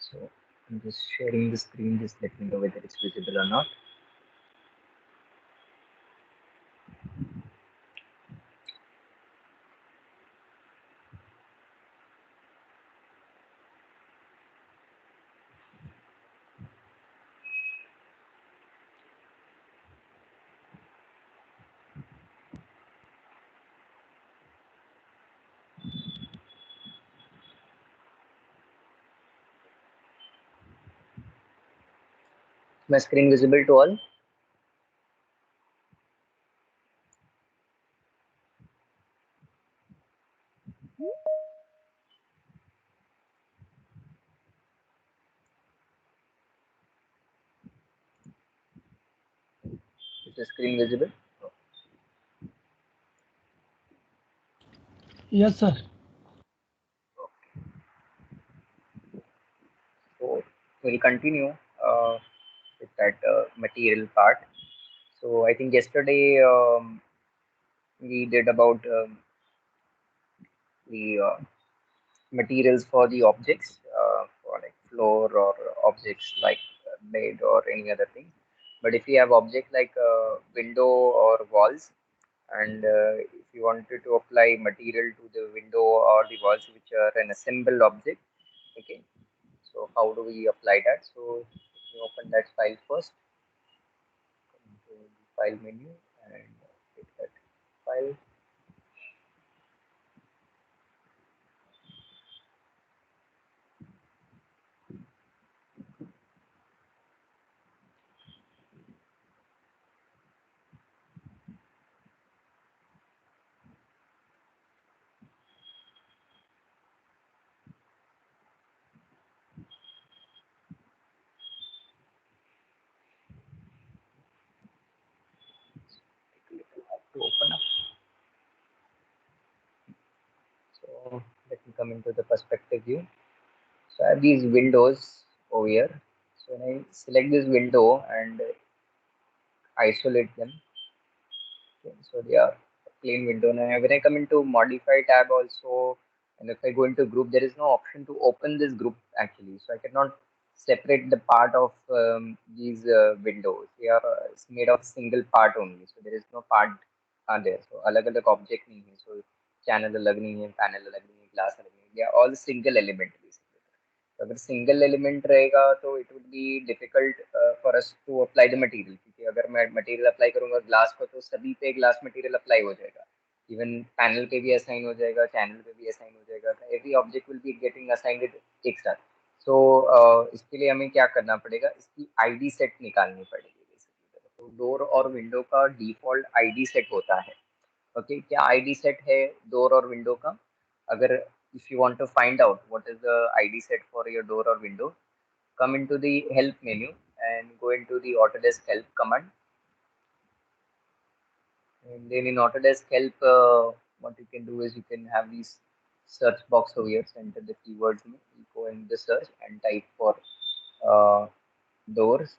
So I'm just sharing the screen. Just let me know whether it's visible or not. My screen visible to all? Is the screen visible? Yes, sir. So we'll continue with that material part. So I think yesterday we did about the materials for the objects, for like floor or objects like bed or any other thing. But if you have object like window or walls, and if you wanted to apply material to the window or the walls which are an assembled object, okay. So how do we apply that? So let me open that file first. Come to the file menu and take that file. Take a little while to open up. So let me come into the perspective view. So I have these windows over here. So when I select this window and isolate them, okay, so they are a plain window. Now when I come into modify tab also, and if I go into group, there is no option to open this group actually. So I cannot separate the part of these windows. They are it's made of single part only. So there is no part are there. So अलग अलग object नहीं है. So channel अलग नहीं है, panel अलग नहीं है, glass अलग नहीं है. They are all single element basically. तो अगर सिंगल एलिमेंट रहेगा तो it would be difficult for us to apply the material, क्योंकि अगर मैं मटेरियल अप्लाई करूंगा ग्लास को तो सभी पे ग्लास मटेरियल अप्लाई हो जाएगा, इवन पैनल पे भी असाइन हो जाएगा, चैनल पे भी असाइन हो जाएगा, every object will be getting assigned एक साथ. सो इसके लिए हमें क्या करना पड़ेगा, इसकी आईडी सेट निकालनी पड़ेगी बेसिकली. तो डोर और विंडो का डिफॉल्ट आईडी सेट होता है. ओके क्या आईडी सेट है डोर और विंडो का? अगर if you want to find out what is the ID set for your door or window, come into the help menu and go into the Autodesk help command. And then in Autodesk help, what you can do is you can have these search box over here, so enter the keywords, you go in the search and type for uh, doors.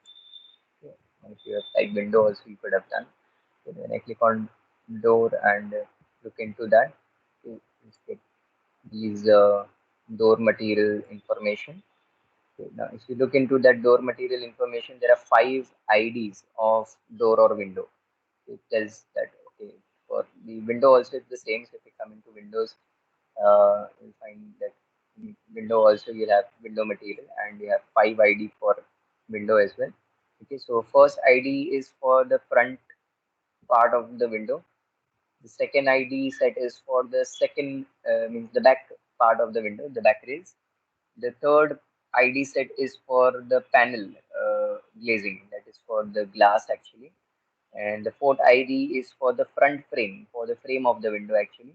Okay. If you have typed window also you could have done. So then I click on door and look into that. You get these door material information. Okay, now, if you look into that door material information, there are 5 IDs of door or window. It tells that okay, for the window also it's the same. So if you come into Windows, you'll find that in window also you'll have window material, and you have 5 ID for window as well. Okay, so first ID is for the front part of the window. The second ID set is for the second means the back part of the window, the back rails. The third ID set is for the panel glazing, that is for the glass actually. And the fourth ID is for the front frame, for the frame of the window actually.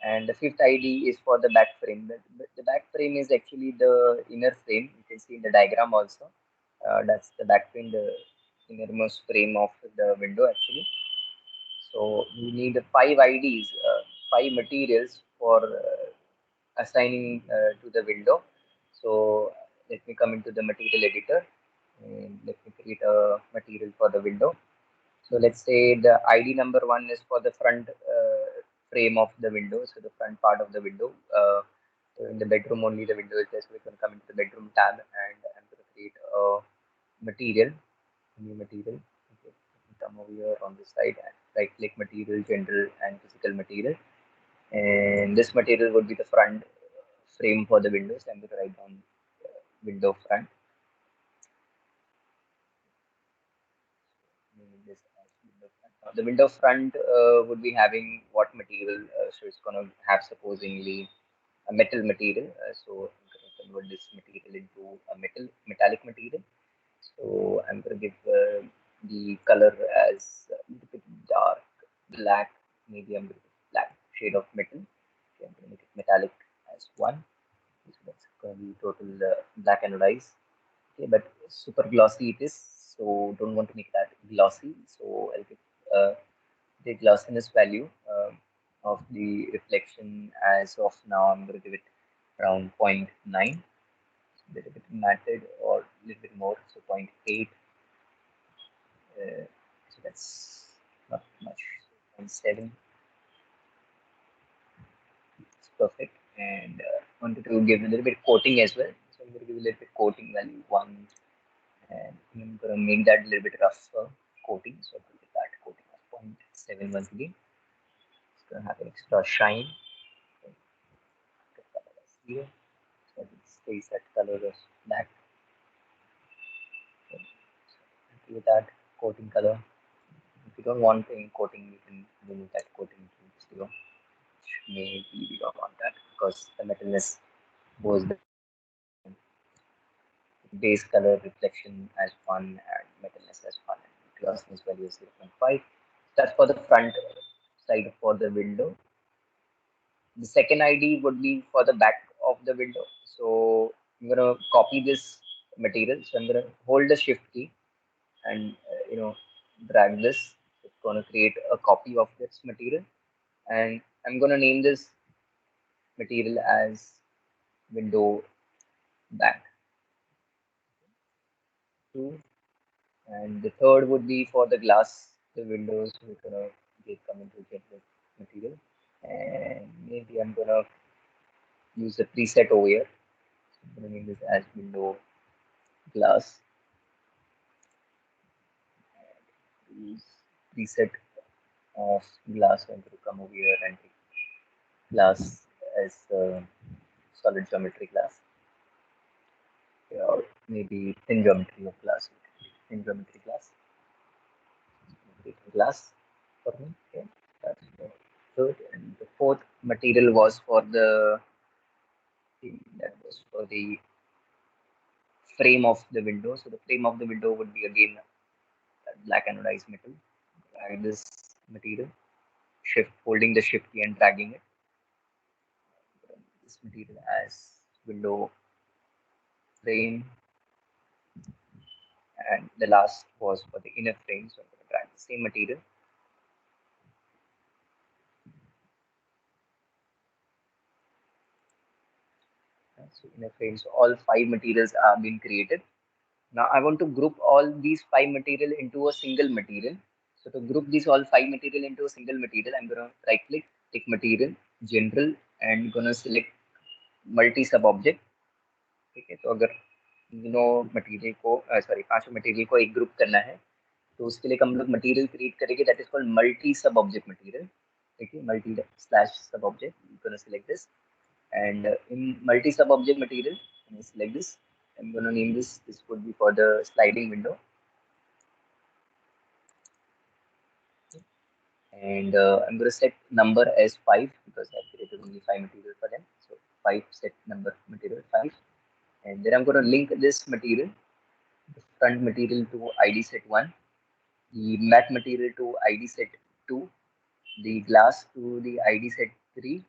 And the fifth ID is for the back frame. The back frame is actually the inner frame. You can see in the diagram also. That's the back frame, the innermost frame of the window actually. So we need 5 IDs, 5 materials for assigning to the window. So let me come into the material editor and let me create a material for the window. So let's say the ID number one is for the front frame of the window, so the front part of the window. So in the bedroom only the window is there, so we're going to come into the bedroom tab and I'm going to create a material, new material. Okay. Come over here on this side and right click material, general and physical material. And this material would be the front frame for the windows. I'm going to write down window front. This as window front. Now, the window front would be having what material? So it's going to have supposedly a metal material. So I'm going to convert this material into a metallic material. So I'm going to give the color as a little bit dark black. Maybe I'm going to give black shade of metal. Okay, I'm going to make it metallic as one. So that's going to be total black anodized. Okay, but super glossy it is. So don't want to make that glossy. So I'll give uh, the glossiness value of the reflection as of now. I'm going to give it around zero point 0.9, a little bit matted or a little bit more, so 0.8. So that's not much. 0.7 is perfect. And wanted to give a little bit coating as well. So I'm going to give a little bit coating value 1, and I'm going to make that a little bit rougher coating. So I'll give that coating of 0.7 once again. It's going to have an extra shine. Here, so it stays that color as black. Okay. So give that coating color. If you don't want any coating, you can remove that coating to 0. Maybe we don't want that because the metalness goes the base color reflection as 1 and metalness as 1 and glossiness value is 0.5. That's for the front side for the window. The second ID would be for the back of the window. So I'm gonna copy this material. So I'm gonna hold the shift key and drag this. It's gonna create a copy of this material, and I'm gonna name this material as window back 2. And the third would be for the glass, the windows. We're gonna come into generate material, and maybe I'm gonna use the preset over here. So I'm gonna name this as window glass. Use preset of glass. I'm going to come over here and take glass as solid geometry glass, or maybe thin geometry of glass. Thin geometry glass. Glass for me. Okay. That's the third. And the fourth material was for that was for the frame of the window. So the frame of the window would be again black anodized metal. Drag this material, shift, holding the shift key and dragging it. This material as window frame, and the last was for the inner frame. So I'm going to drag the same material. So inner frame. So all 5 materials have been created. Now I want to group all these 5 material into a single material. So to group these all 5 material into a single material, I'm going to right click, take material, general, and going to select multi sub object. ठीक है, तो अगर material को sorry 5 material को एक group करना है, तो उसके लिए हम लोग मटेरियल क्रिएट करेंगे, दैट इज कॉल्ड मल्टी सब ऑब्जेक्ट मटेरियल. ठीक है, मल्टी स्लैश सब object, you can select this, and in multi sub object material, select this. I'm going to name this would be for the sliding window, and I'm going to set number as 5 because I've created only 5 material for them. So 5, set number material 5, and then I'm going to link this material, the front material, to ID set 1, the matte material to ID set 2, the glass to the ID set 3,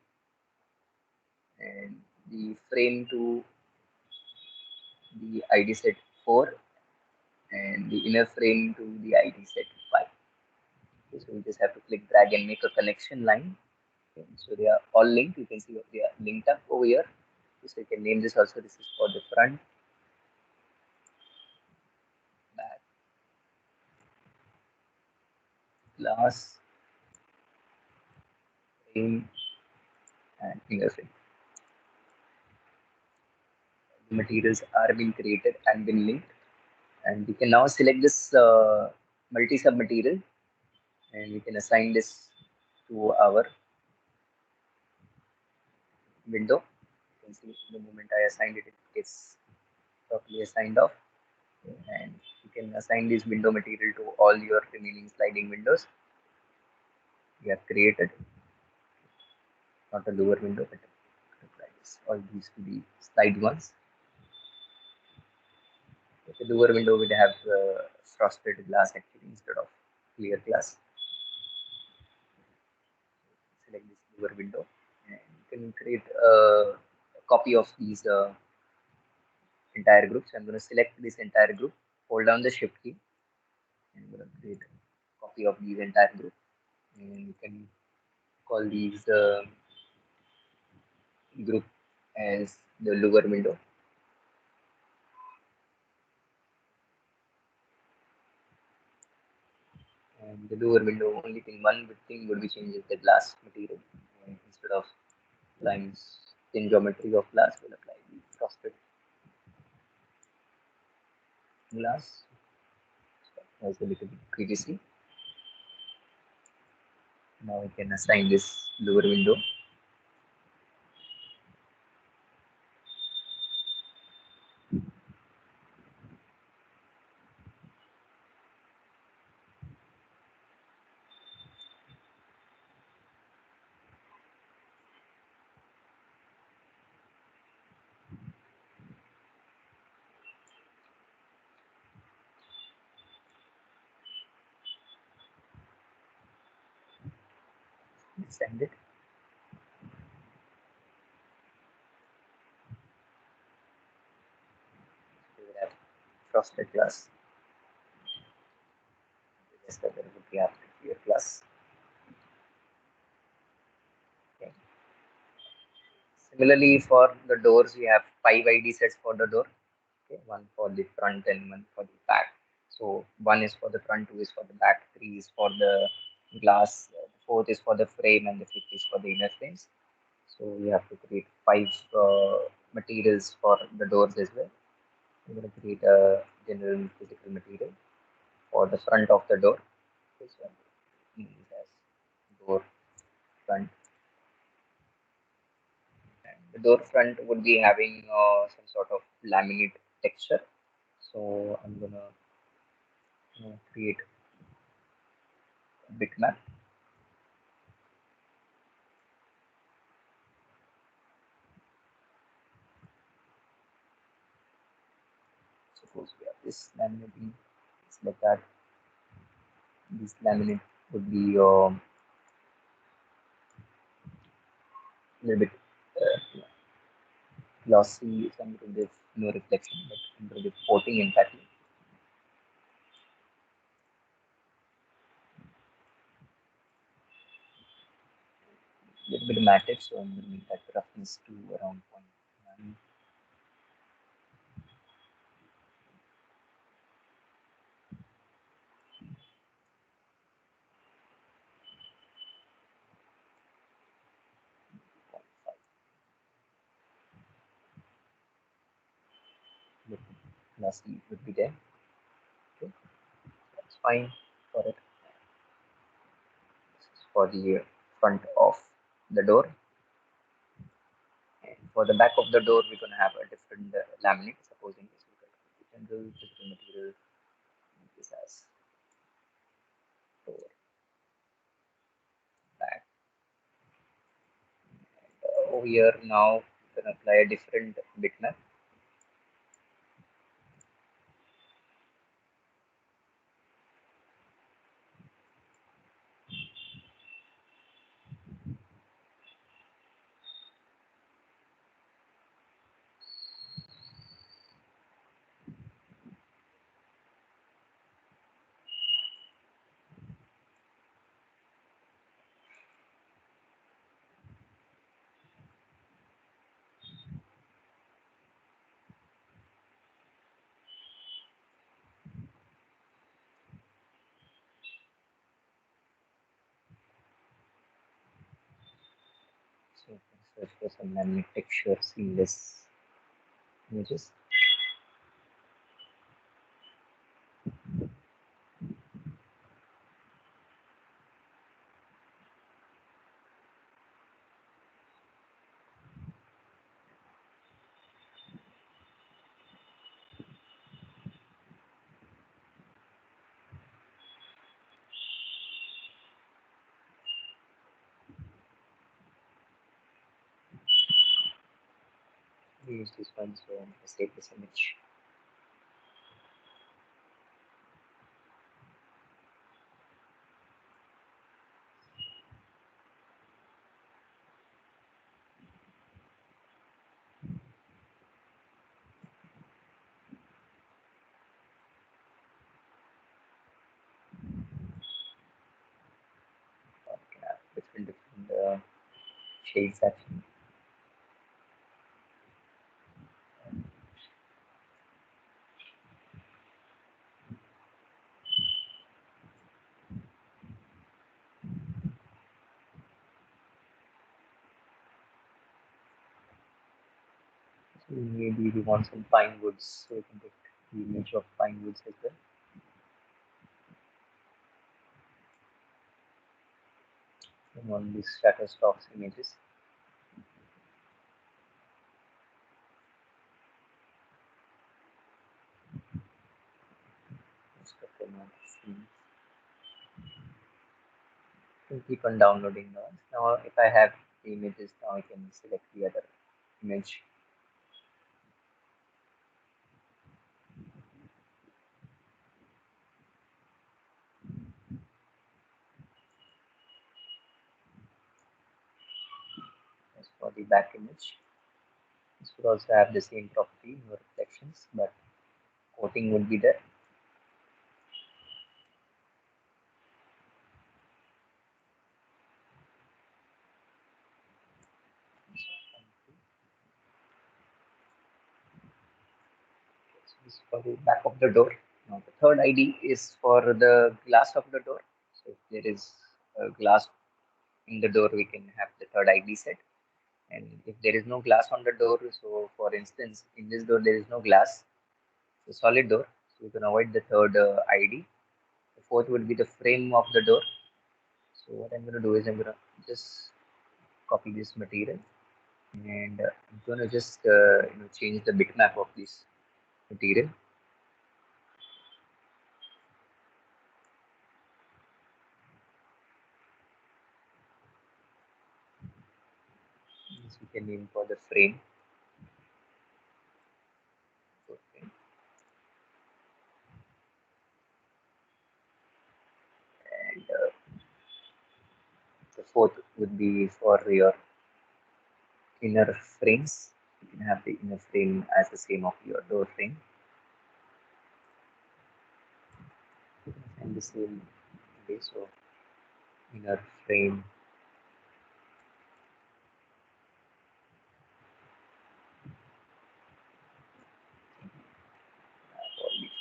and the frame to the ID set 4, and the inner frame to the ID set 5. Okay, so we just have to click drag and make a connection line. Okay, so they are all linked. You can see they are linked up over here. So you can name this also. This is for the front, back, glass, frame, and inner frame. materials are being created and been linked. And we can now select this multi-sub material, and we can assign this to our window. You can see the moment I assigned it, it gets properly assigned off. And you can assign this window material to all your remaining sliding windows you have created, not a lower window, but all these to be slide ones. The lower window would have frosted glass actually instead of clear glass. Select this lower window, and you can create a copy of these entire groups. I'm going to select this entire group, hold down the shift key, and I'm going to create a copy of these entire group. And you can call these group as the lower window. And the lower window, only thing, one thing would be changed is the glass material. And instead of lines in geometry of glass, we'll apply the frosted glass as a little bit previously. Now we can assign this lower window. Send it. We will have frosted glass. Just that there would be after clear glass. Okay. Similarly, for the doors, we have 5 ID sets for the door. Okay, one for the front and one for the back. So one is for the front, two is for the back, three is for the glass, fourth is for the frame, and the fifth is for the inner frames. So we have to create 5 materials for the doors as well. We're going to create a general physical material for the front of the door. This one as door front. And the door front would be having some sort of laminate texture. So I'm gonna create a bitmap. Suppose we have this laminate, select that. This laminate would be a little bit uh, glossy, some with no reflection, but a little bit coating impact. A little bit matte, so I'm going to make that roughness to around 0.9. Glossy would be there. Okay, that's fine for it. This is for the front of the door. And for the back of the door, we're going to have a different laminate. Supposing this we can general physical material. This has door back. Over here now, we can apply a different bitmap. So search for some laminate texture, seamless images. We use this one, so I save this image. We can have different shades actually. So maybe we want some pine woods, so we can take the image of pine woods as well. And on these Shutterstock's images. Most of them are seen. Can keep on downloading now. Now, if I have the images, now I can select the other image. As for the back image, this would also have the same property, no reflections, but coating would be there. So this is for the back of the door. Now the third ID is for the glass of the door. So if there is a glass in the door, we can have the third ID set. And if there is no glass on the door, so for instance, in this door there is no glass, it's a solid door, so you can avoid the third ID. The fourth would be the frame of the door. So what I'm going to do is I'm going to just copy this material, and I'm going to just change the bitmap of this material. This we can name for the frame. And the fourth would be for your inner frames. You can have the inner frame as the same of your door frame, and the same way. So inner frame,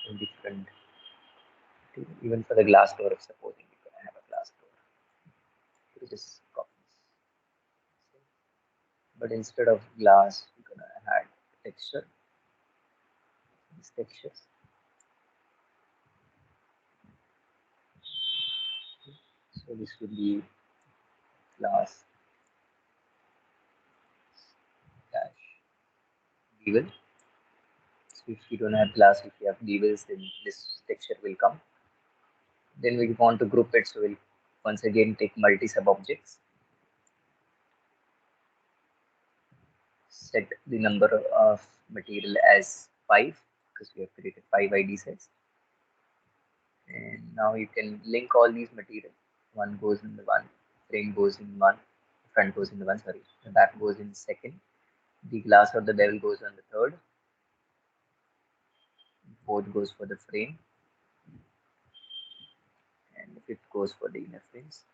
all different. Even for the glass door, if supposing you can have a glass door, you just copy this. But instead of glass, we're gonna add texture. These textures. So this would be glass dash bevel. So if you don't have glass, if you have bevels, then this texture will come. Then we want to group it, so we'll once again take multi sub objects, set the number of material as 5 because we have created 5 ID sets. And now you can link all these material. One goes in the one, frame goes in one, front goes in the one, sorry, the back goes in second, the glass or the bevel goes on the third, fourth goes for the frame, and the fifth goes for the inner frames.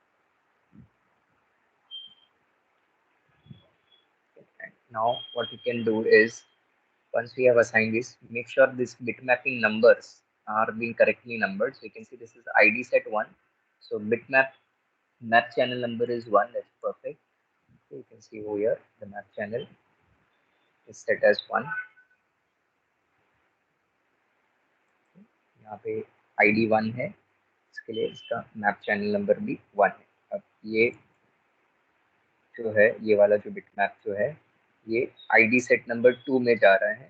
And now what we can do is, once we have assigned this, make sure this bitmapping numbers are being correctly numbered. So you can see this is ID set 1. So bitmap map channel number is 1, that's perfect. So you can see over here the map channel is set as 1. यहाँ पे ID 1 है, इसके लिए इसका map channel number भी 1 है। अब ये जो है, ये वाला जो बिट मैप जो है, ये ID सेट नंबर 2 में जा रहा है,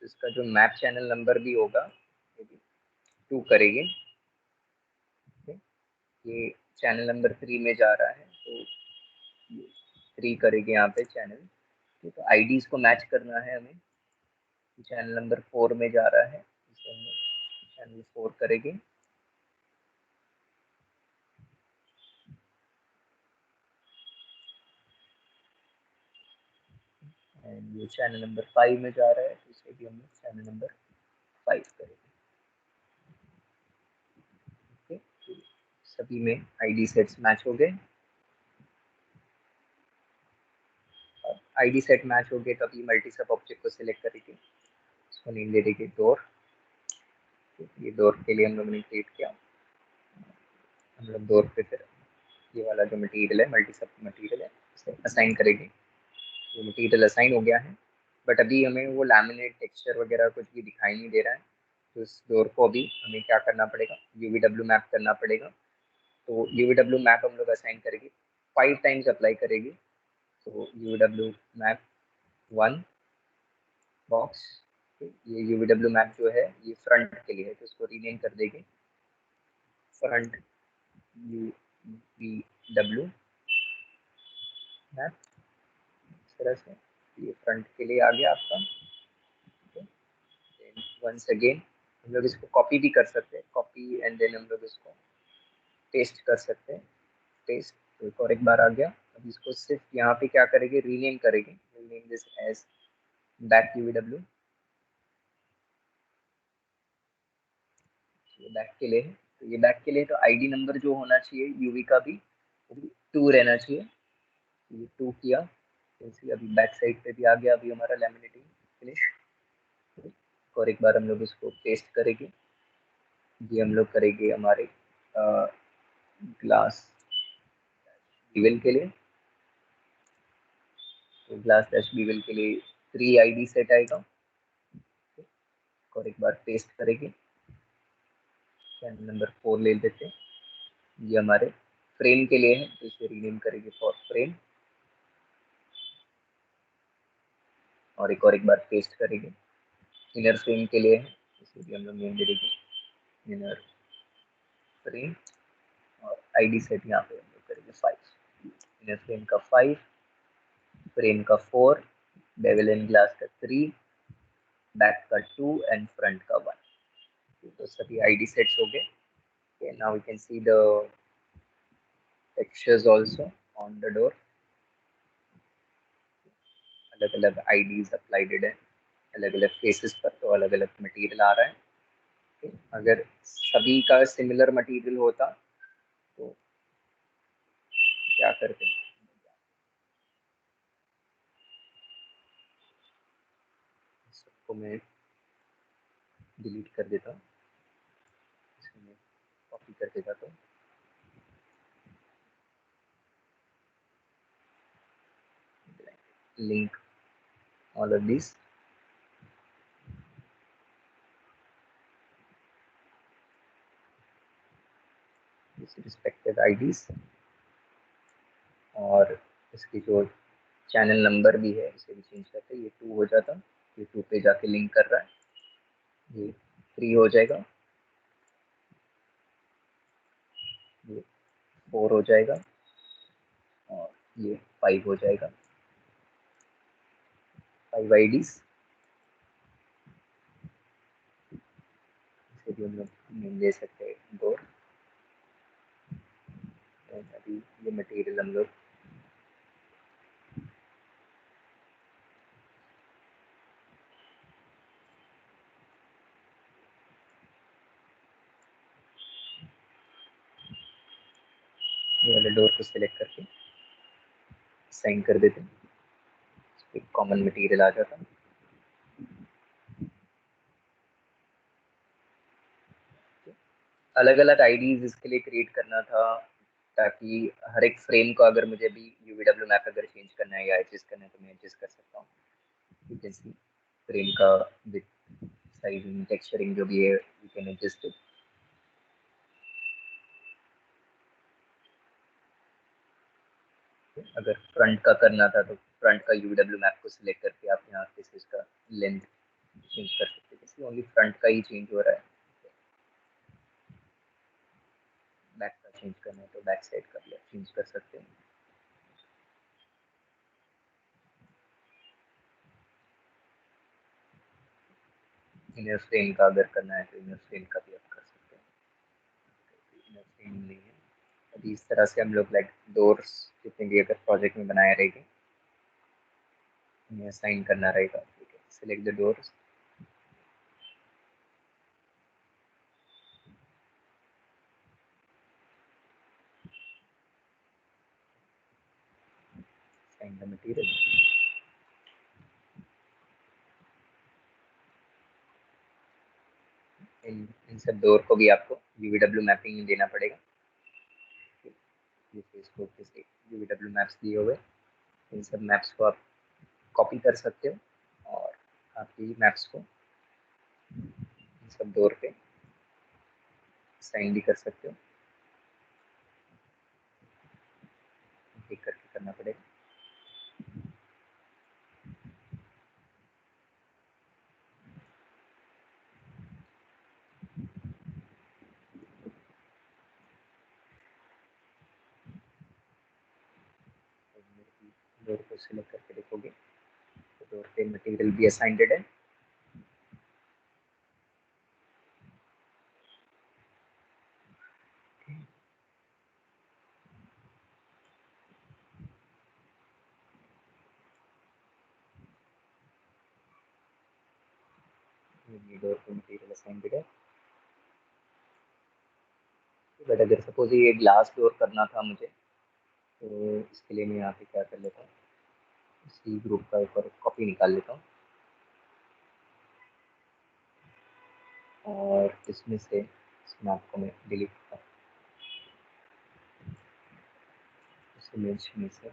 तो इसका जो मैप चैनल नंबर भी होगा ये भी 2 करेंगे। ये चैनल नंबर 3 में जा रहा है, तो 3 करेंगे यहाँ पे चैनल। तो आईडीज को मैच करना है हमें। चैनल नंबर 4 में जा रहा है, इसे हम चैनल 4 करेंगे। एंड ये चैनल नंबर 5 में जा रहा है, तो इसे भी हम चैनल नंबर 5 करेंगे। ओके, सभी में आईडी सेट्स मैच हो गए। आईडी सेट मैच हो गए, तभी मल्टी सब ऑब्जेक्ट को सिलेक्ट करेंगे, इसको नेम दे देंगे डोर। ये डोर के लिए हम लोगों ने क्रिएट किया। हम लोग डोर पे फिर ये वाला जो मटेरियल है, मल्टी सब मटेरियल है, इसे असाइन करेंगे। वो मटेरियल असाइन हो गया है, बट अभी हमें वो लैमिनेट टेक्सचर वगैरह कुछ भी दिखाई नहीं दे रहा है। तो इस डोर को अभी हमें क्या करना पड़ेगा, यूवीडब्ल्यू मैप करना पड़ेगा। तो यूवीडब्ल्यू मैप हम लोग असाइन करेंगे, 5 टाइम्स अप्लाई करेंगे। तो यूवीडब्ल्यू मैप 1 बॉक्स, ये यूवीडब्ल्यू मैप जो है ये फ्रंट के लिए है, तो इसको रीनेम कर देंगे फ्रंट यूवीडब्ल्यू मैप। इस तरह से ये फ्रंट के लिए आ गया आपका। वंस अगेन हम लोग इसको कॉपी भी कर सकते हैं, कॉपी एंड देन हम लोग इसको पेस्ट कर सकते हैं। पेस्ट, तो एक और एक बार आ गया। अब इसको सिर्फ यहाँ पे क्या करेंगे, रीनेम करेंगे, rename this as back UVW. ये बैक के लिए है, तो ये बैक के लिए तो आईडी नंबर जो होना चाहिए यूवी का भी 2 रहना चाहिए। ये 2 किया, तो अभी बैक साइड पे भी आ गया अभी हमारा लैमिनेटिंग फिनिश। और एक बार हम लोग इसको पेस्ट करेंगे। ये हम लोग करेंगे हमारे ग्लास बीवल के लिए। तो ग्लास डैश बीवल के लिए 3 आईडी सेट आएगा। और एक बार पेस्ट करेंगे, चैनल नंबर 4 ले लेते हैं। ये हमारे फ्रेम के लिए है, तो इसे रीनेम करेंगे फॉर फ्रेम। और एक बार पेस्ट करेंगे। इनर फ्रेम के लिए है, इसे भी हम लोग नेम दे देंगे इनर फ्रेम। और आईडी सेट यहाँ पे हम लोग करेंगे 5। इनर फ्रेम का 5, फ्रेम का 4, बेवल एंड ग्लास का 3, बैक का 2 एंड फ्रंट का 1। तो सभी आईडी सेट्स हो गए। Okay, now we can see the textures also on the door. अलग अलग आईडीज अप्लाइड है, अलग अलग फेसेस पर, तो अलग अलग मटेरियल आ रहा है। okay? अगर सभी का सिमिलर मटेरियल होता तो क्या करते हैं, सबको मैं डिलीट कर देता हूँ, कॉपी करके जाता हूँ। Link all of these. Respective IDs, और इसकी जो चैनल नंबर भी है इसे भी चेंज करते हैं। ये 2 हो जाता, ये 2 पे जाके लिंक कर रहा है, ये 3 हो जाएगा, ये 4 हो जाएगा, और ये 5 हो जाएगा। 5 आईडीज, इसे भी हम लोग नेम दे सकते हैं डोर। अभी ये मटेरियल हम लोग ये वाले डोर को सिलेक्ट करके साइन कर देते हैं, एक कॉमन मटेरियल आ जाता है। अलग अलग आईडीज इसके लिए क्रिएट करना था, ताकि हर एक फ्रेम को अगर मुझे भी यूवीडब्ल्यू मैप अगर चेंज करना है या एडजस्ट करना है तो मैं एडजस्ट कर सकता हूँ। फ्रेम का विड्थ साइजिंग टेक्सचरिंग जो भी है यू कैन एडजस्ट इट। अगर फ्रंट का करना था तो फ्रंट का यूडब्ल्यू मैप को सिलेक्ट करके आप यहाँ से इसका लेंथ चेंज कर सकते हैं, इसलिए ओनली फ्रंट का ही चेंज हो रहा है। बैक का चेंज करना है तो बैक साइड का भी आप चेंज कर सकते हैं। इनर फ्रेम का अगर करना है तो इनर फ्रेम का भी आप कर सकते हैं। इनर फ्रेम नहीं है अभी। इस तरह से हम लोग लाइक डोर्स जितने भी अगर प्रोजेक्ट में बनाए रहेंगे उन्हें असाइन करना रहेगा। ठीक है, select the doors, assign the material। इन सब डोर को भी आपको यूवीडब्ल्यू मैपिंग देना पड़ेगा। इसको किसी यूवीडब्ल्यू मैप्स दिए हुए, इन सब मैप्स को आप कॉपी कर सकते हो और आप यही मैप्स को इन सब डोर पे साइन भी कर सकते हो। क्लिक करके करना पड़ेगा। डोर को सिलेक्ट करके देखोगे तो डोर पे मटेरियल भी असाइंड है। डोर पे मटेरियल असाइंड है। बट अगर सपोज ये ग्लास डोर करना था मुझे तो इसके लिए मैं यहाँ पे क्या कर लेता हूँ, इसी ग्रुप का एक और कॉपी निकाल लेता हूँ और इसमें से इस मैप को मैं डिलीट करता हूँ। इस इमेज में से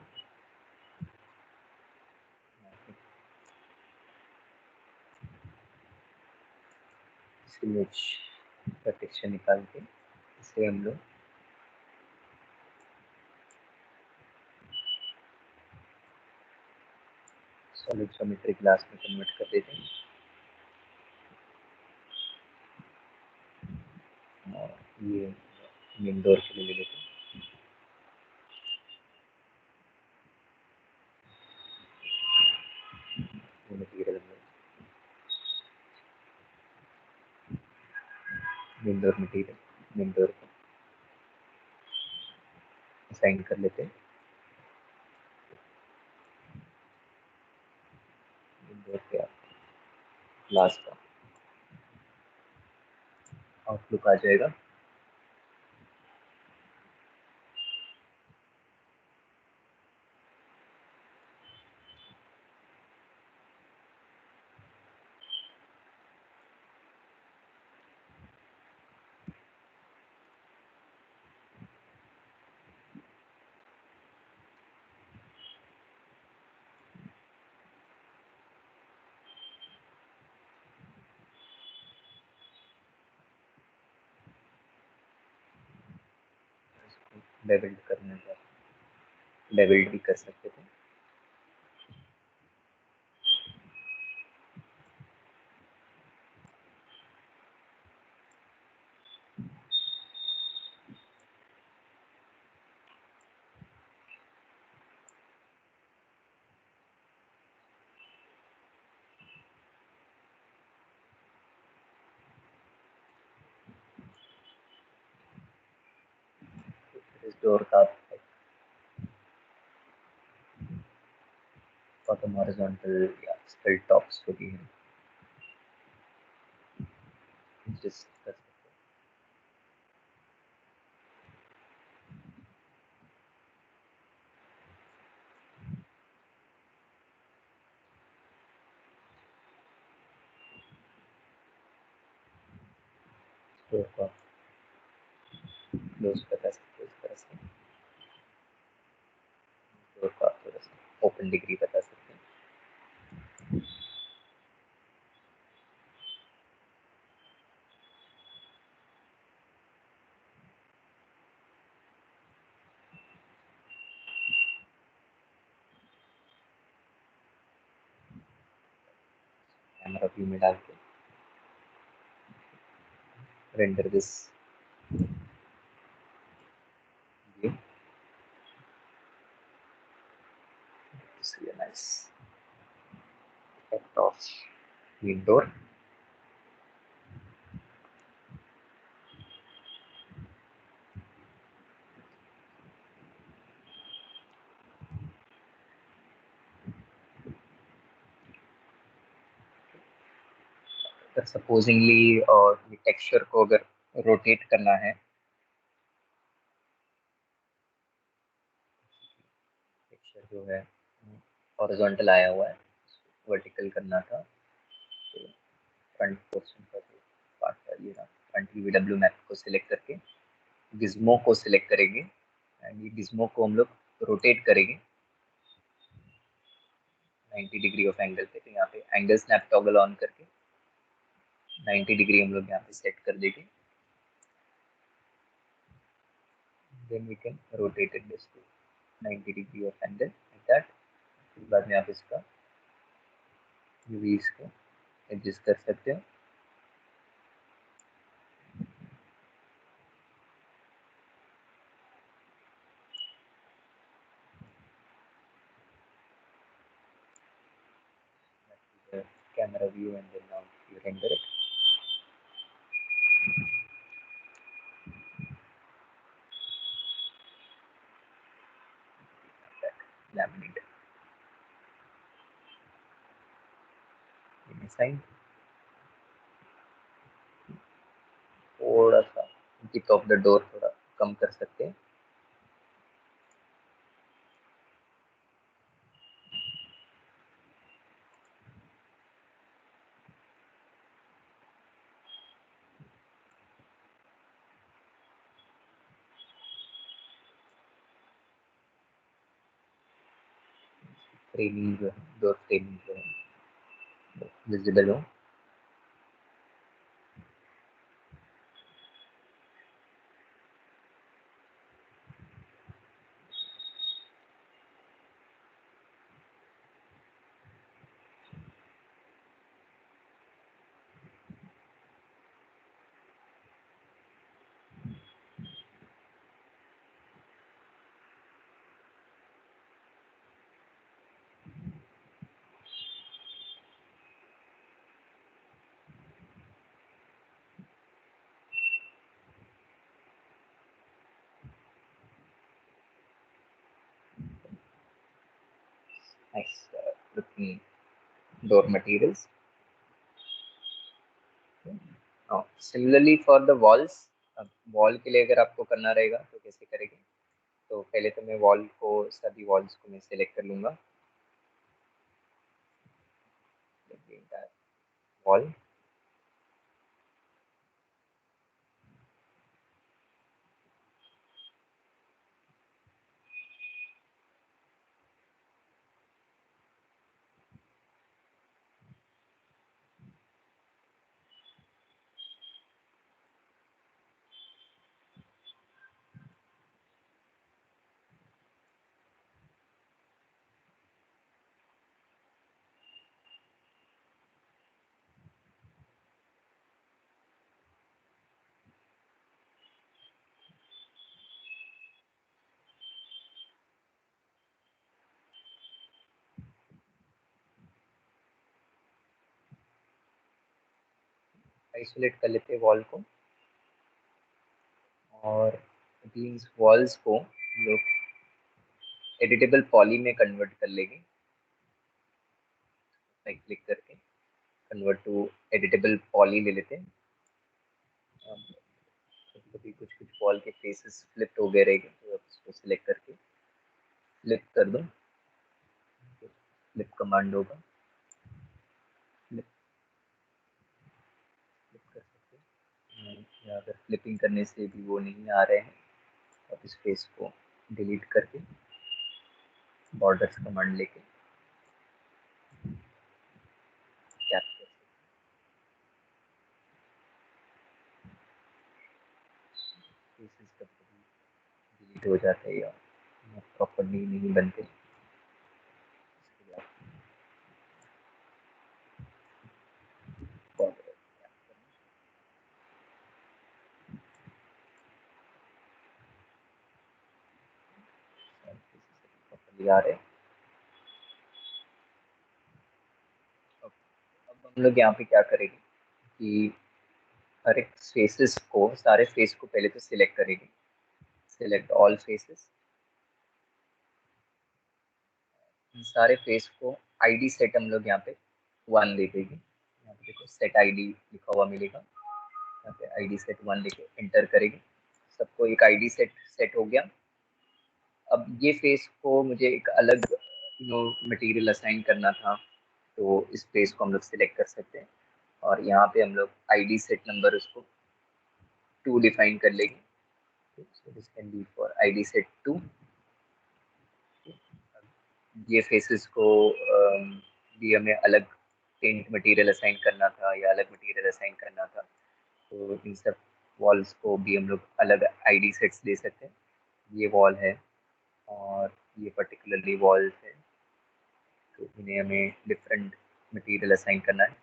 इस इमेज का टेक्सचर निकाल के इसे हम लोग सॉलिड ज्योमेट्री ग्लास में कन्वर्ट कर देते हैं और ये मेन डोर के लिए ले लेते हैं। Material main door material main door को असाइन कर लेते हैं। मेन डोर पे आप ग्लास का आउटलुक आ जाएगा। लेवल्ड करना है, लेवल्ड भी कर सकते थे। इस डोर का बॉटम हॉरिजॉन्टल या स्किल टॉप्स जो भी है एडजस्ट कर सकते हैं। डोर को क्लोज बता सकते हो इस तरह से। डोर को आप थोड़ा सा ओपन डिग्री बता सकते हैं। कैमरा व्यू में डाल के render this view, see a nice effect of window. Supposedly और ये टेक्सचर को अगर रोटेट करना है, टेक्सचर जो है हॉरिजॉन्टल आया हुआ है, वर्टिकल करना था, तो फ्रंट पोर्शन का जो पार्ट था ये रहा, फ्रंट वीडब्ल्यू मैप को सिलेक्ट करके गिज्मो को सिलेक्ट करेंगे एंड ये गिज्मो को हम लोग रोटेट करेंगे 90 डिग्री ऑफ एंगल पे। तो यहाँ पे एंगल स्नैप टॉगल ऑन करके 90 डिग्री हम लोग यहाँ पे सेट कर देंगे, then we can rotate it this to 90 degree of angle like that. फिर बाद में आप इसका यूवीज को एडजस्ट कर सकते हो। Camera view and then now you render it. Laminate. साइन थोड़ा सा विड्थ ऑफ द डोर थोड़ा कम कर सकते हैं। फ्रेमिंग जो है, डोर फ्रेमिंग जो है विजिबल हो। Nice looking door materials. Similarly for the walls, अब वॉल के लिए अगर आपको करना रहेगा तो कैसे करेंगे? तो पहले तो मैं वॉल को, सभी वॉल्स को मैं सिलेक्ट कर लूंगा, वॉल आइसोलेट कर लेते हैं वॉल को, और इन वॉल्स को लोग एडिटेबल पॉली में कन्वर्ट कर लेंगे, राइट क्लिक करके कन्वर्ट टू एडिटेबल पॉली ले लेते हैं। कभी कुछ कुछ वॉल के फेसेस फ्लिप हो गए रहेंगे, तो उसको सिलेक्ट करके फ्लिप कर दो, फ्लिप कमांड होगा, फ्लिप कर सकते हैं। या अगर फ्लिपिंग करने से भी वो नहीं आ रहे हैं, तो इस फेस को डिलीट करके बॉर्डर्स कमांड लेके कैप कर सकते हैं। फेसेस कभी डिलीट हो जाते हैं या प्रॉपरली नहीं बनते, तैयार है। अब हम लोग यहाँ पे क्या करेंगे कि हर एक फेसेस को, सारे फेस को पहले तो सिलेक्ट करेंगे। Select all faces. सारे फेस को आईडी सेट हम लोग यहाँ पे 1 दे देंगे। यहाँ पे देखो सेट आईडी लिखा हुआ मिलेगा, यहाँ पे आईडी सेट 1 लिखे एंटर करेंगे। सबको एक आईडी सेट सेट हो गया। अब ये फेस को मुझे एक अलग मटेरियल असाइन करना था, तो इस फेस को हम लोग सिलेक्ट कर सकते हैं और यहाँ पे हम लोग आईडी सेट नंबर उसको 2 डिफाइन कर लेंगे। so this can be for id set 2। ये फेसेस को भी हमें अलग पेंट मटेरियल असाइन करना था या अलग मटेरियल असाइन करना था, तो इन सब वॉल्स को भी हम लोग अलग आईडी सेट्स दे सकते हैं। ये वॉल है और ये पर्टिकुलरली वॉल्स है, तो इन्हें हमें डिफरेंट मटेरियल असाइन करना है।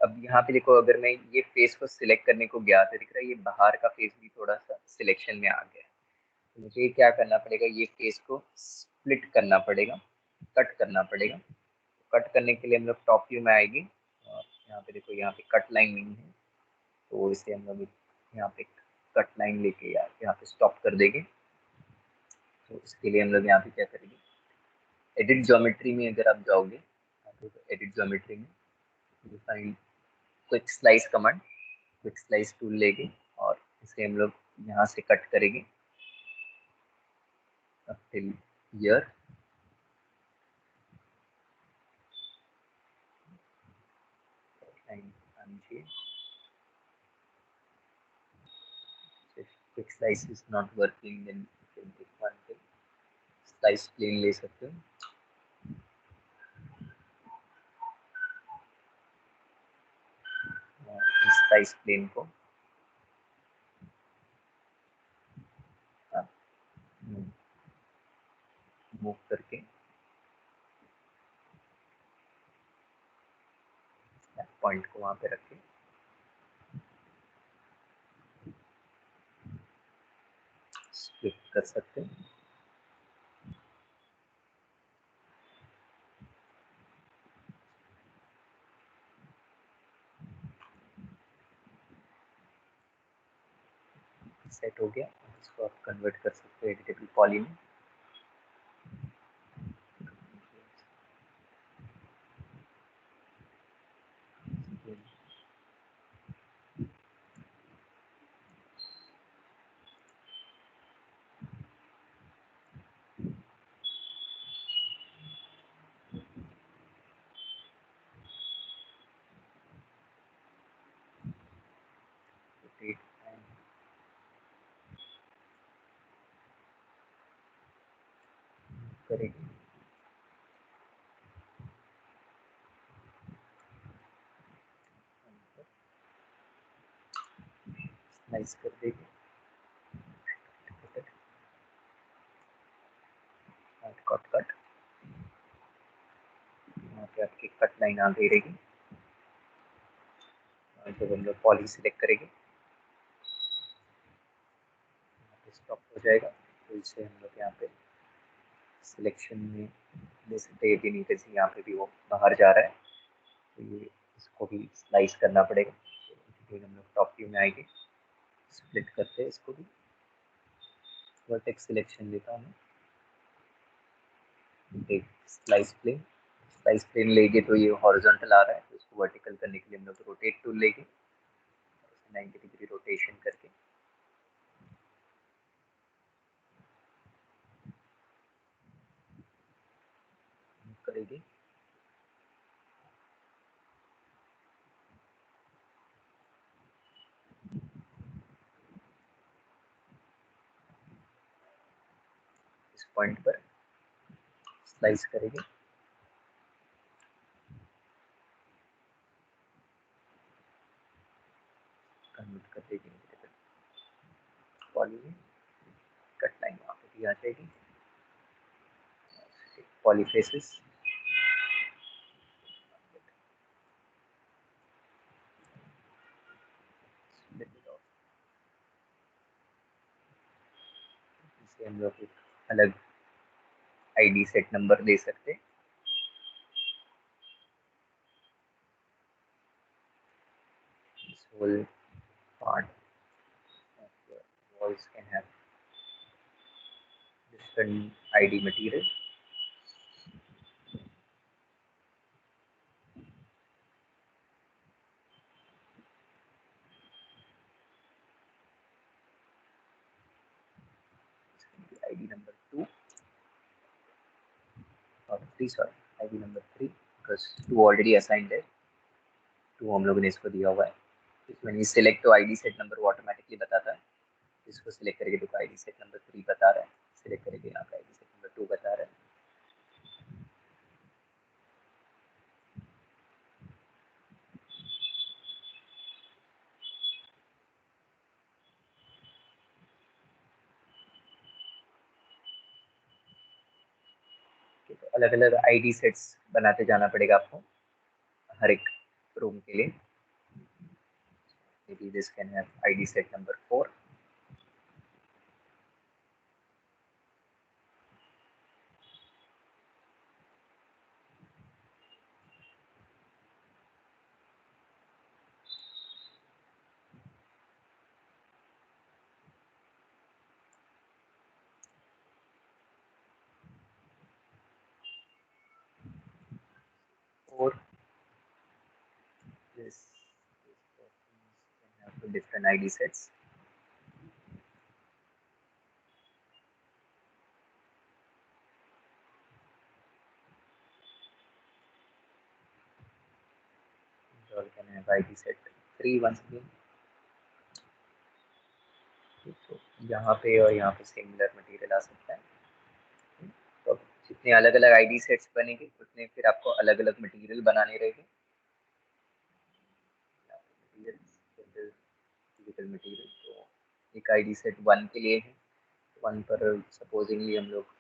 अब यहाँ पे देखो, अगर मैं ये फेस को सिलेक्ट करने को गया तो दिख रहा है ये बाहर का फेस भी थोड़ा सा सिलेक्शन में आ गया है। तो मुझे क्या करना पड़ेगा, ये फेस को स्प्लिट करना पड़ेगा, कट करना पड़ेगा। कट करने के लिए हम लोग टॉप व्यू में आएंगे और यहाँ पे देखो, यहाँ पे कट लाइन नहीं है, तो इसे हम लोग यहाँ पे कट लाइन लेके यार यहाँ पे स्टॉप कर देंगे। तो इसके लिए हम लोग यहाँ पे क्या करेंगे, एडिट ज्योमेट्री में अगर आप जाओगे तो एडिट ज्योमेट्री में define quick slice command, quick slice tool लेंगे और इसे हम लोग यहाँ से कट करेंगे till year. If quick slice is not working, then you can take one thing, slice plane ले सकते हो। इस slice plane को मूव करके पॉइंट को वहां पे रख के स्प्लिट कर सकते हैं। सेट हो गया, इसको आप कन्वर्ट कर सकते हो एडिटेबल पॉली में। करेंगे स्लाइस कर देंगे, कट कट यहाँ पे आपकी कट लाइन आ गई रहेगी। जब हम लोग पॉली सिलेक्ट करेंगे स्टॉप हो जाएगा, तो इसे हम लोग यहाँ पे सिलेक्शन में ले सकते हैं। नीचे से यहाँ पे भी वो बाहर जा रहा है, तो ये इसको भी स्लाइस करना पड़ेगा। तो हम लोग टॉप व्यू में आएंगे, स्प्लिट करते हैं इसको भी, वर्टेक्स सिलेक्शन देता हूँ मैं, स्लाइस प्लेन। स्लाइस प्लेन लेंगे तो ये हॉरिजॉन्टल आ रहा है, तो इसको वर्टिकल करने के लिए हम लोग रोटेट टूल लेंगे, 90 डिग्री रोटेशन करके करेंगे। इस पॉइंट पर स्लाइस करेंगे, कन्वर्ट कर देंगे पॉली में। कट लाइन वहाँ पे भी आ जाएगी, पॉली फेसेस इसे हम लोग एक अलग आईडी सेट नंबर दे सकते हैं। This whole part of the walls can have different ID material. ID number 2 और 3, sorry ID number 3 because 2 already assigned है, 2 हम लोगों ने इसको दिया हुआ है। इसमें नहीं सिलेक्ट तो आईडी सेट नंबर वो ऑटोमेटिकली बताता है। इसको सिलेक्ट करके देखो आईडी सेट नंबर 3 बता रहा है, सिलेक्ट करके यहाँ पे आईडी सेट नंबर 2 बता रहा है। तो अलग अलग आईडी सेट्स बनाते जाना पड़ेगा आपको हर एक रूम के लिए। maybe this can have ID set number 4, or this can have different ID sets. All can have ID set 3 once again. तो यहाँ पे और यहाँ पे सिमिलर मटेरियल आ सकता है। तो जितने अलग अलग आईडी सेट्स बनेंगे उतने फिर आपको अलग अलग मटेरियल बनाने रहेंगे। फिजिकल मटेरियल तो एक आईडी सेट 1 के लिए है, 1 पर सपोजिंगली हम लोग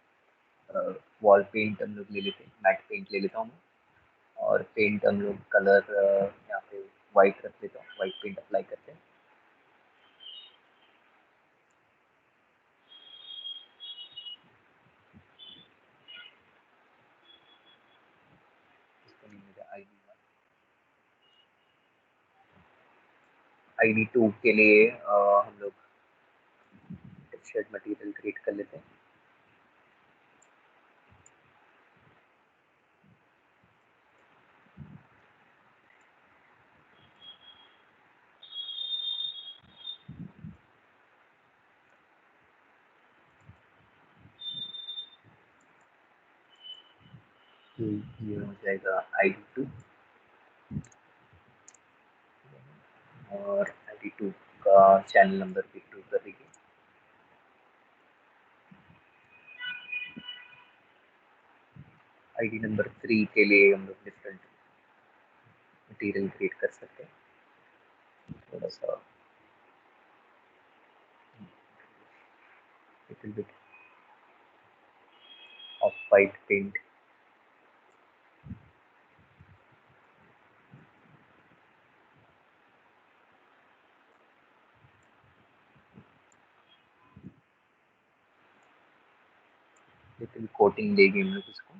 वॉल पेंट हम लोग ले लेते हैं, मैट पेंट ले लेता हूँ मैं, और पेंट हम लोग कलर यहाँ पे वाइट रख लेता हूँ, वाइट पेंट अप्लाई करते हैं। आईडी 2 के लिए हम लोग टेक्सचर्ड मटेरियल क्रिएट कर लेते हैं। ये हो जाएगा ID 2 और ID 2 का चैनल नंबर भी 2 कर दीजिए। आईडी नंबर 3 के लिए हम लोग डिफरेंट मटेरियल क्रिएट कर सकते हैं, थोड़ा सा little bit of white paint. Little coating देंगे हम लोग इसको।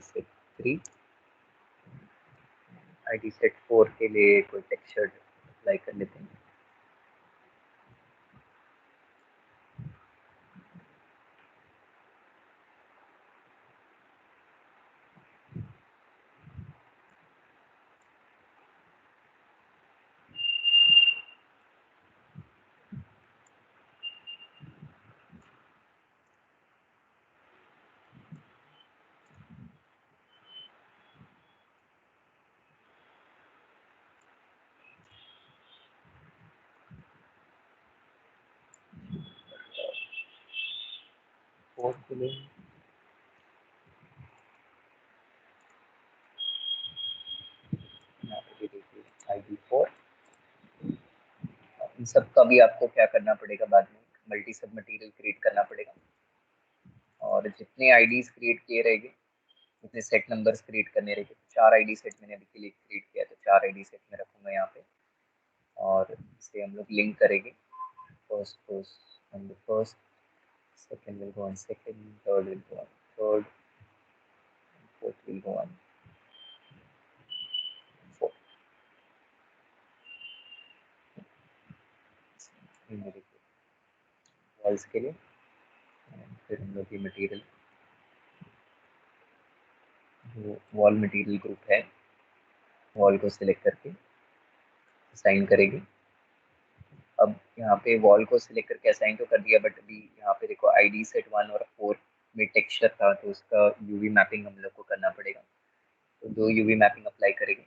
सेट 3 आईडी सेट 4 के लिए कोई टेक्सचर अप्लाई कर लेते हैं। फोर के लिए ID 4। इन सब का भी आपको क्या करना पड़ेगा, बाद में मल्टी सब मटेरियल क्रिएट करना पड़ेगा, और जितने आईडीज क्रिएट किए रहेंगे इतने सेट नंबर्स क्रिएट करने रहे, तो 4 आईडी सेट मैंने अभी के लिए क्रिएट किया, तो 4 आईडी सेट में रखूंगा यहाँ पे, और इसे हम लोग लिंक करेंगे। First goes on the first, second will go on second, third will go on third, fourth will go on fourth। Walls के लिए फिर हम लोग ये मटेरियल, जो वॉल मटेरियल ग्रुप है, वॉल को सिलेक्ट करके असाइन करेंगे। अब यहाँ पे वॉल को सिलेक्ट करके असाइन तो कर दिया, बट अभी यहाँ पे देखो आईडी सेट 1 और 4 में टेक्सचर था, तो उसका यूवी मैपिंग हम लोग को करना पड़ेगा। तो दो यूवी मैपिंग अप्लाई करेंगे।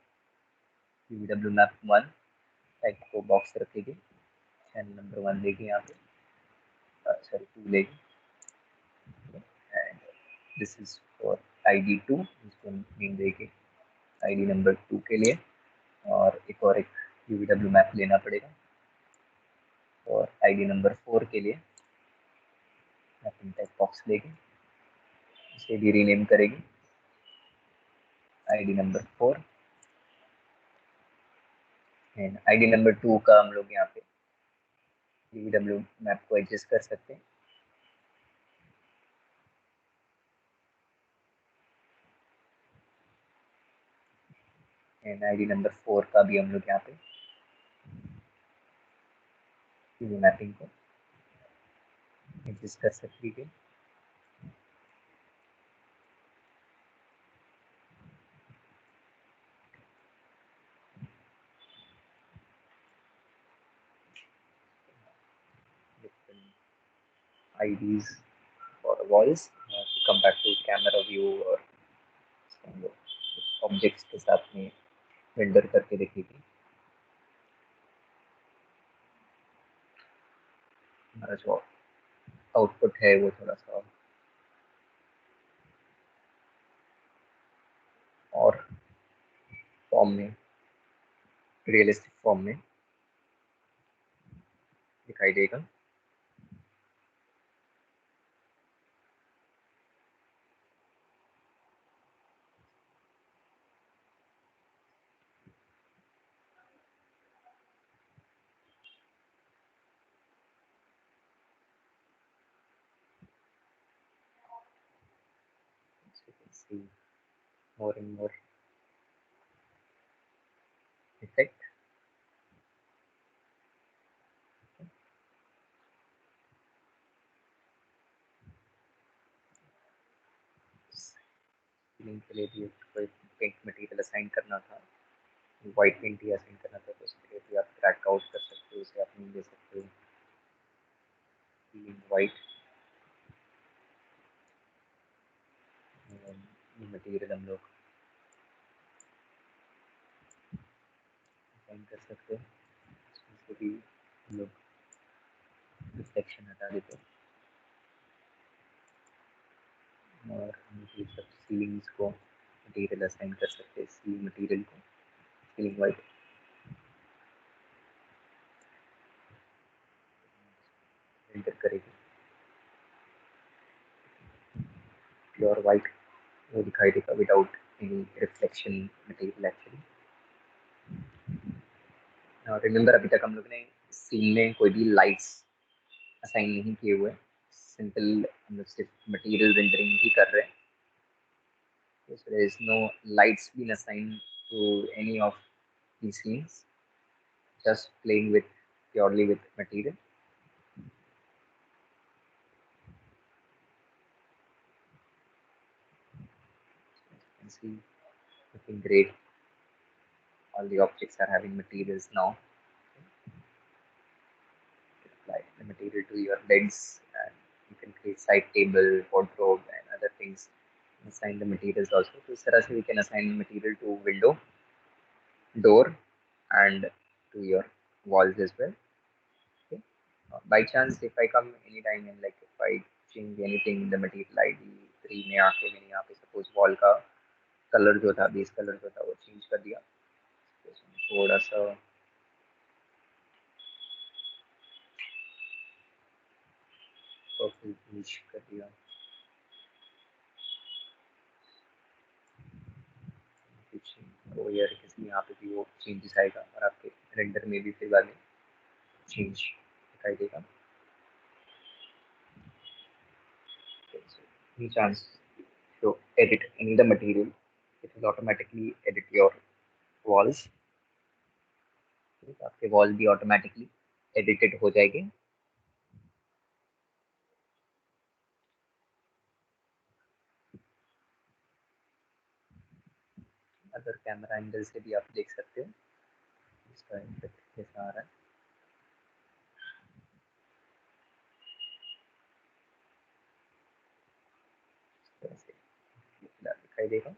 यूवी डब्ल्यू मैप 1 टाइप को बॉक्स रखेगी, चैनल नंबर 1 लेगी यहाँ पे, सॉरी 2 लेगी, and this is for ID 2, इसको नेम देगी आईडी नंबर 2 के लिए। और एक यूवी डब्ल्यू मैप लेना पड़ेगा और आईडी नंबर 4 के लिए मैपिंग टाइप बॉक्स लेगी, इसे भी रीनेम करेगी ID number 4, and ID number 2 का हम लोग यहाँ पे यूवी डब्ल्यू मैप को एडजस्ट कर सकते हैं। एंड आईडी नंबर 4 का भी हम लोग यहाँ पे यूवी मैपिंग को एडजस्ट कर सकते हैं। IDs for walls, to come back to camera view और ऑब्जेक्ट्स के साथ में रेंडर करके देखेगी। हमारा जो आउटपुट है वो थोड़ा सा और फॉर्म में, रियलिस्टिक फॉर्म में दिखाई देगा। So you can see more and more effect। Ceiling के लिए भी कोई पेंट मटेरियल असाइन करना था, वाइट पेंट ही असाइन करना था, तो उसके लिए भी आप क्रैक आउट कर सकते हो, उसे आप नहीं दे सकते हो सीलिंग वाइट। मटेरियल हम लोग असाइन कर सकते हैं, इसमें से भी हम लोग रिफ्लेक्शन हटा देते हैं और हम ये सब सीलिंग्स को मटेरियल असाइन कर सकते हैं, सीलिंग मटेरियल को सीलिंग वाइट एंटर करेगी, प्योर वाइट वो दिखाई देगा without any reflection material actually. Remember अभी तक हम लोग ने सीन में कोई भी लाइट्स असाइन नहीं किए हुए, सिंपल हम लोग सिर्फ मटेरियल रेंडरिंग ही कर रहे हैं। So there is no lights being assigned to any of these scenes, just playing with purely with material. You can see looking great. All the objects are having materials now. Apply the material to your beds, and you can create side table, wardrobe, and other things. Assign the materials also. So इस तरह से we can assign material to window, door, and to your walls as well. Okay. By chance, if I come anytime and like if I change anything in the material ID 3 में आके मैंने यहाँ पे suppose wall का colour जो था, base colour जो था वो चेंज कर दिया, तो थोड़ा सा पर्पल फिनिश कर दिया, कुछ वो यार किसी यहाँ पे भी वो चेंजेस आएगा और आपके रेंडर में भी फिर बाद में चेंज दिखाई देगा. Okay, so any chance to edit any the material, it will automatically edit your walls. ठीक है, आपके वॉल भी ऑटोमेटिकली एडिटेड हो जाएंगे. अगर कैमरा एंगल से भी आप देख सकते हो इसका इफेक्ट कैसा आ रहा है. इस तरह से दिखाई देगा.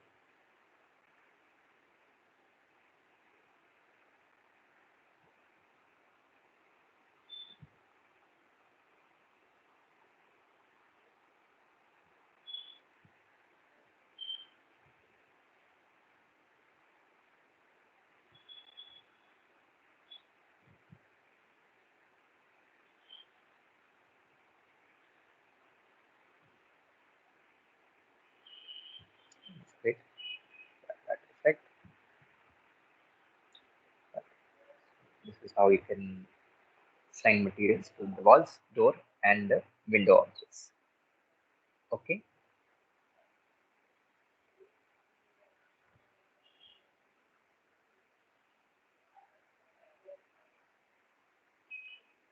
Great. That effect. This is how you can assign materials to the walls, door, and the window objects. Okay.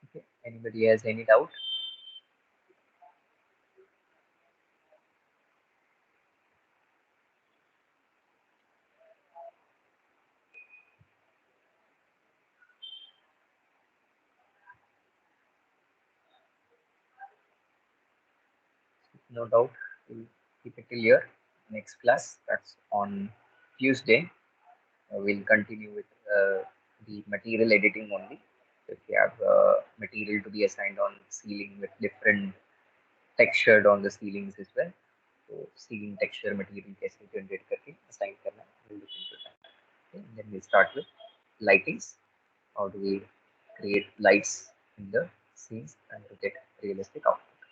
Okay. Anybody has any doubt? No doubt. We'll keep it till here. Next class, that's on Tuesday. We'll continue with the material editing only. So if you have material to be assigned on ceiling with different textured on the ceilings as well. So ceiling texture material कैसे generate करके assign करना है, we'll look into that. Okay, and then we'll start with lightings. How do we create lights in the scenes and to get realistic output?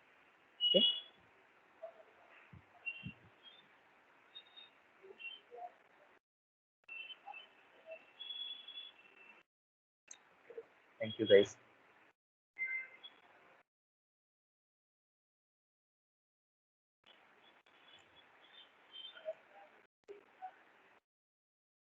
Okay. Thank you guys.